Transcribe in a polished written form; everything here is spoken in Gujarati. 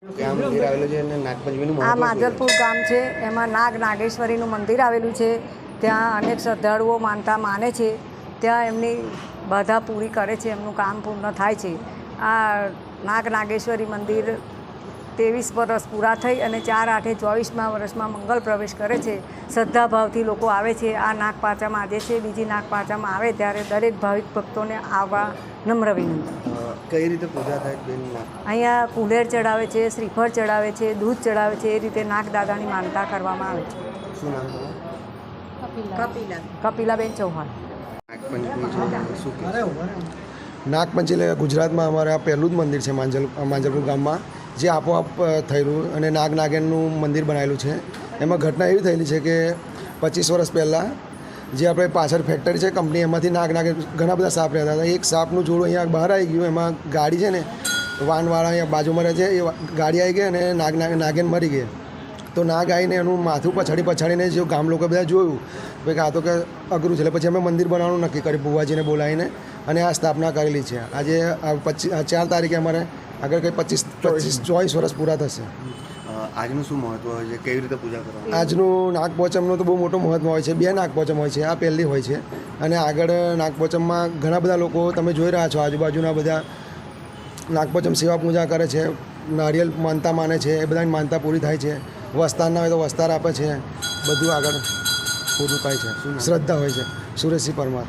આ માધરપુર ગામ છે, એમાં નાગેશ્વરીનું મંદિર આવેલું છે. ત્યાં અનેક શ્રદ્ધાળુઓ માને છે. ત્યાં એમની બાધા પૂરી કરે છે, એમનું કામ પૂર્ણ થાય છે. આ નાગેશ્વરી મંદિર 23 વર્ષ પૂરા થઈ અને 4/8/24મા વર્ષમાં મંગલ પ્રવેશ કરે છે. શ્રદ્ધાભાવથી લોકો આવે છે. આ નાગપાંચમ આજે છે, બીજી નાગપાંચમ આવે ત્યારે દરેક ભાવિક ભક્તોને આવવા નમ્ર વિનંતી. કઈ રીતે પૂજા થાય બેન? અહીંયા કુલેર ચડાવે છે, શ્રીફળ ચડાવે છે, દૂધ ચડાવે છે. એ રીતે નાગદાદાની માનતા કરવામાં આવે છે. શું નામ તમારું? કપિલાબેન ચૌહાણ. નાગપંચમી ગુજરાતમાં અમારે આ પહેલું જ મંદિર છે માંજલપુર ગામમાં, જે આપોઆપ થયેલું અને નાગેનનું મંદિર બનાવેલું છે. એમાં ઘટના એવી થયેલી છે કે 25 વર્ષ પહેલાં જે આપણે પાછળ ફેક્ટરી છે કંપની, એમાંથી નાગે ઘણા બધા સાપ રહેતા હતા. એક સાપનું જોડું અહીંયા બહાર આવી ગયું. એમાં ગાડી છે ને વાનવાળા અહીંયા બાજુમાં રહે છે, એ ગાડી આવી ગઈ અને નાગેન મરી ગઈ. તો નાગ આવીને એનું માથું પછાડીને જે ગામ લોકો બધા જોયું ભાઈ આ તો કે અઘરું છે. એટલે પછી અમે મંદિર બનાવવાનું નક્કી કર્યું ભુવાજીને બોલાવીને અને આ સ્થાપના કરેલી છે. આજે 4 તારીખે અમારે આગળ કંઈ 24 વર્ષ પૂરા થશે. આજનું શું મહત્વ હોય છે? કેવી રીતે પૂજા કરવાની? આજનું નાગપંચમનું તો બહુ મોટું મહત્વ હોય છે. 2 નાગપંચમ હોય છે, આ પહેલી હોય છે. અને આગળ નાગપંચમમાં ઘણા બધા લોકો તમે જોઈ રહ્યા છો, આજુબાજુના બધા નાગપંચમ સેવા પૂજા કરે છે, નારિયેલ માનતા માને છે, એ બધાની માનતા પૂરી થાય છે. વસ્તારના હોય તો વસ્તાર આપે છે, બધું આગળ પૂરું થાય છે. શ્રદ્ધા હોય છે. સુરેશજી પરમાર.